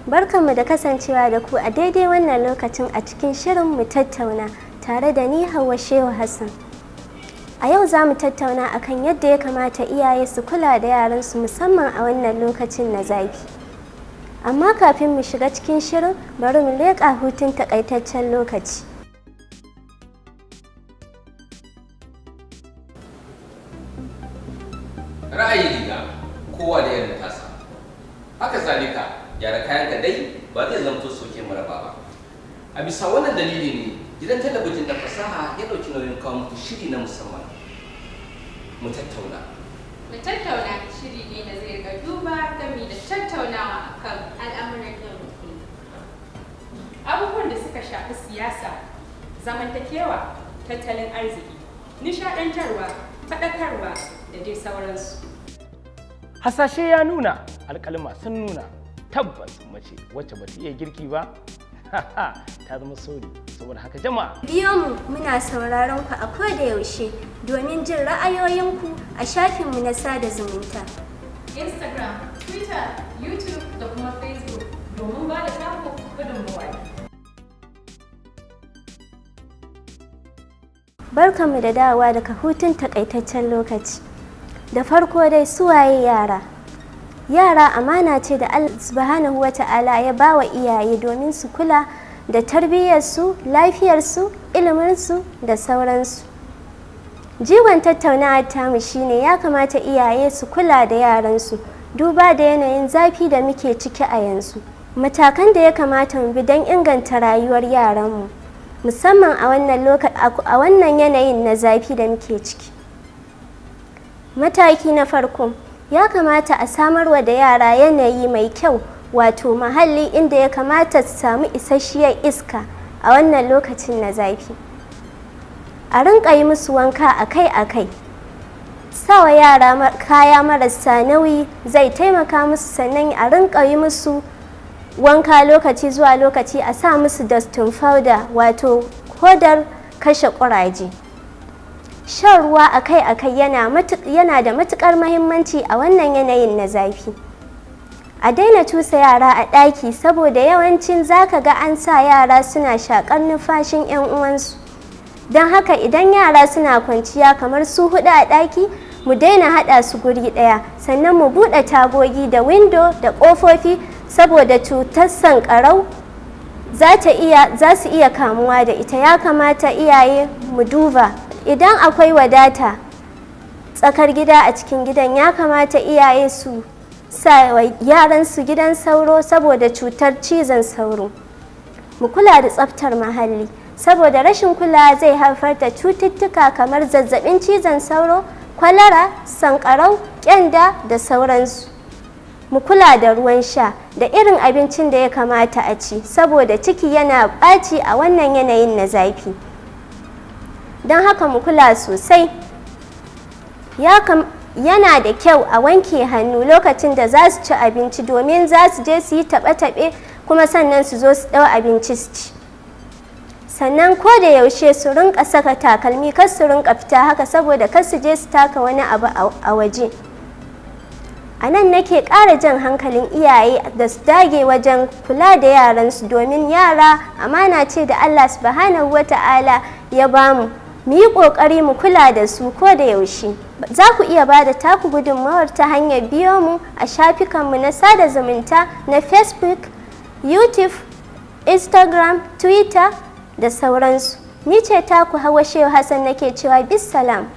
Barkanmu da kasancewa da ku a daidai wannan lokacin a cikin shirin mu tattauna tare da ni Hauwa Shehu Hassan. A yau za mu tattauna akan yadda ya kamata iyaye su kula da yaransu musamman a wannan lokacin na zafi. Amma kafin mu shiga cikin shirin, bari mu leƙa hutun takaitaccen lokaci. Ra'ayi riga kowa da irin tasa. Haka zalika, gyara kayanka dai ba zai zamto soke maraba ba. A bisa wannan dalili ne gidan talabijin da fasaha ya ɗauki nauyin kawo muku shiri na musamman. Mu tattauna. Mu tattauna shiri ne da zai ga duba gami da tattaunawa akan al'amuran yau da kullum. Abubuwan da suka shafi siyasa, zamantakewa, tattalin arziki, nishaɗantarwa, faɗakarwa da dai sauransu. Hasashe ya nuna, alƙalma sun nuna, tabbas mace wacce ba ta iya girki ba, ta zama sori. Saboda haka jama'a. Biyo mu muna sauraron ku a koda yaushe domin jin ra'ayoyinku a shafinmu na sada zumunta. Instagram, Twitter, YouTube da kuma Facebook domin ba da taku gudunmawa. Barkanmu da dawowa daga hutun takaitaccen lokaci. Da farko dai suwaye yara. Yara amana ce da Allah subhanahu wata'ala ya bawa iyaye domin su kula da tarbiyyarsu, lafiyarsu, iliminsu da sauransu. Jigon tattaunawar tamu shine ya kamata iyaye su kula da yaransu duba da yanayin zafi da muke ciki a yanzu. Matakan da ya kamata mu bi don inganta rayuwar yaranmu musamman a wannan yanayin na zafi da muke ciki. Mataki na farko, ya kamata a samarwa da yara yanayi mai kyau, wato muhalli inda ya kamata su samu isasshiyar iska a wannan lokacin na zafi. A rinƙa yi musu wanka akai-akai. Sawa yara kaya marasa nauyi zai taimaka musu, sannan a rinƙa yi musu wanka lokaci zuwa lokaci, a sa musu dustin powder wato hodar kashe ƙuraje. Shan ruwa akai-akai yana da matuƙar muhimmanci a wannan yanayin na zafi. A daina cusa yara a ɗaki saboda yawancin zaka ga an sa yara suna shaƙar numfashin 'yan uwansu. Don haka idan yara suna kwanciya kamar su huɗu a ɗaki, mu daina haɗa su guri ɗaya, sannan mu buɗe tagogi da windo da ƙofofi saboda cutar sanƙarau za su iya kamuwa da ita. Ya kamata iyaye mu duba. Idan akwai wadata tsakar gida a cikin gidan, ya kamata iyaye su sa wa yaransu gidan sauro saboda cutar cizon sauro. Mu kula da tsaftar muhalli saboda rashin kula zai haifar da cututtuka kamar zazzabin cizon sauro, kwalara, sankarau, kyanda da sauransu. Mu kula da ruwan sha da irin abincin da ya kamata a ci saboda ciki yana ɓaci a wannan yanayin na zafi. Don haka mu kula sosai. Yana da kyau a wanke hannu lokacin da za su ci abinci domin za su je su yi taɓe-taɓe kuma sannan su zo su ɗau abinci su ci. Sannan ko da yaushe su rinƙa saka takalmi, kar su rinƙa fita haka saboda kar su je su taka wani abu a waje. A nan nake ƙara jan hankalin iyaye da su dage wajen kula da yaransu domin yara amana ce da Allah subhanahu wata'ala ya bamu. Mu yi ƙoƙari mu kula da su ko da yaushe. Za ku iya ba da taku gudunmawar ta hanyar biyo mu a shafukanmu na sada zumunta na Facebook, YouTube, Instagram, Twitter da sauransu. Ni ce taku Hauwa Shehu Hassan nake cewa bisalam.